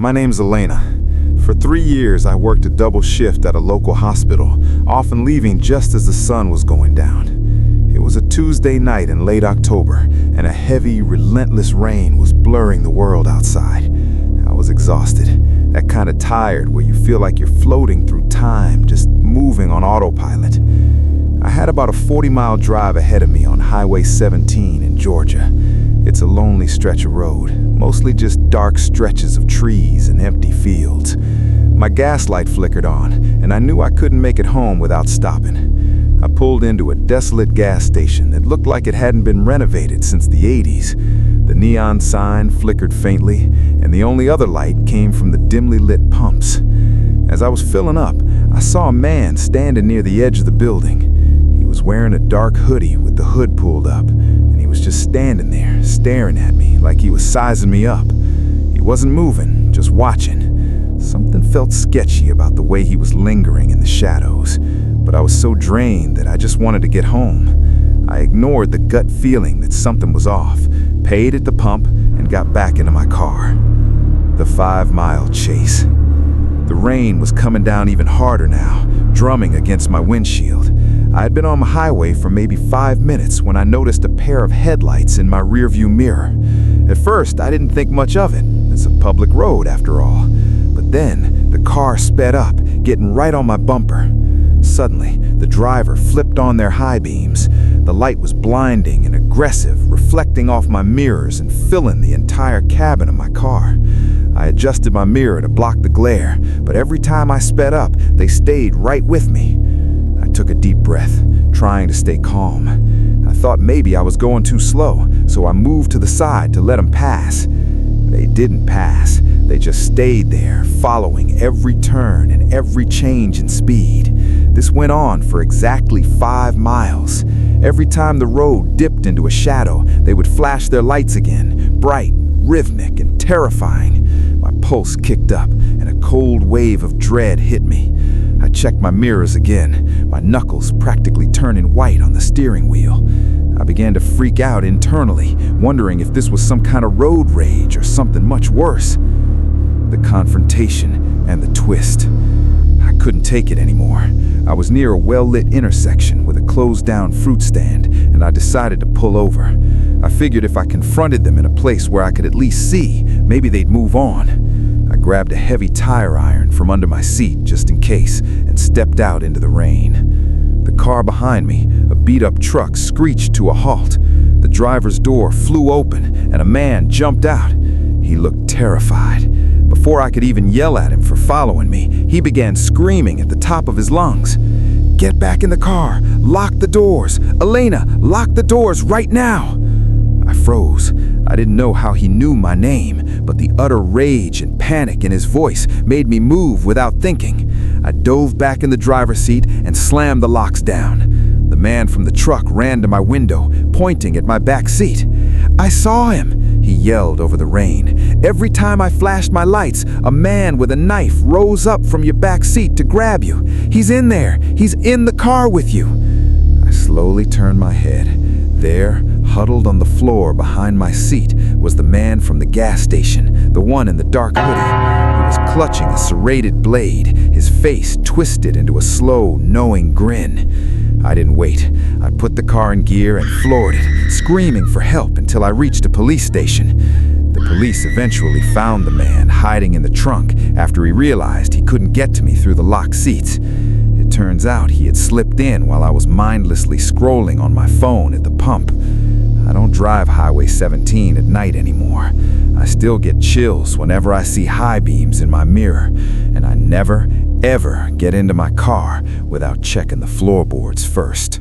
My name's Elena. For 3 years, I worked a double shift at a local hospital, often leaving just as the sun was going down. It was a Tuesday night in late October, and a heavy, relentless rain was blurring the world outside. I was exhausted, that kind of tired where you feel like you're floating through time, just moving on autopilot. I had about a 40-mile drive ahead of me on Highway 17 in Georgia. It's a lonely stretch of road, mostly just dark stretches of trees and empty fields. My gas light flickered on, and I knew I couldn't make it home without stopping. I pulled into a desolate gas station that looked like it hadn't been renovated since the 80s. The neon sign flickered faintly, and the only other light came from the dimly lit pumps. As I was filling up, I saw a man standing near the edge of the building. He was wearing a dark hoodie with the hood pulled up, and he was just standing there, staring at me like he was sizing me up. He wasn't moving, just watching. Something felt sketchy about the way he was lingering in the shadows, but I was so drained that I just wanted to get home. I ignored the gut feeling that something was off, paid at the pump, and got back into my car. The 5-mile chase. The rain was coming down even harder now, drumming against my windshield. I had been on the highway for maybe 5 minutes when I noticed a pair of headlights in my rearview mirror. At first, I didn't think much of it. It's a public road after all. But then, the car sped up, getting right on my bumper. Suddenly, the driver flipped on their high beams. The light was blinding and aggressive, reflecting off my mirrors and filling the entire cabin of my car. I adjusted my mirror to block the glare, but every time I sped up, they stayed right with me. I took a deep breath, trying to stay calm. I thought maybe I was going too slow, so I moved to the side to let them pass. They didn't pass. They just stayed there, following every turn and every change in speed. This went on for exactly 5 miles. Every time the road dipped into a shadow, they would flash their lights again, bright, rhythmic, and terrifying. My pulse kicked up, and a cold wave of dread hit me. I checked my mirrors again, my knuckles practically turning white on the steering wheel. I began to freak out internally, wondering if this was some kind of road rage or something much worse. The confrontation and the twist. I couldn't take it anymore. I was near a well-lit intersection with a closed-down fruit stand, and I decided to pull over. I figured if I confronted them in a place where I could at least see, maybe they'd move on. I grabbed a heavy tire iron from under my seat just in case and stepped out into the rain. The car behind me, a beat-up truck, screeched to a halt. The driver's door flew open and a man jumped out. He looked terrified. Before I could even yell at him for following me, he began screaming at the top of his lungs. "Get back in the car! Lock the doors! Elena, lock the doors right now!" I froze. I didn't know how he knew my name, but the utter rage and panic in his voice made me move without thinking. I dove back in the driver's seat and slammed the locks down. The man from the truck ran to my window, pointing at my back seat. "I saw him!" he yelled over the rain. "Every time I flashed my lights, a man with a knife rose up from your back seat to grab you. He's in there! He's in the car with you!" I slowly turned my head. There, huddled on the floor behind my seat, was the man from the gas station, the one in the dark hoodie. He was clutching a serrated blade, his face twisted into a slow, knowing grin. I didn't wait. I put the car in gear and floored it, screaming for help until I reached a police station. The police eventually found the man hiding in the trunk after he realized he couldn't get to me through the locked seats. It turns out he had slipped in while I was mindlessly scrolling on my phone at the pump. I don't drive Highway 17 at night anymore. I still get chills whenever I see high beams in my mirror, and I never, ever get into my car without checking the floorboards first.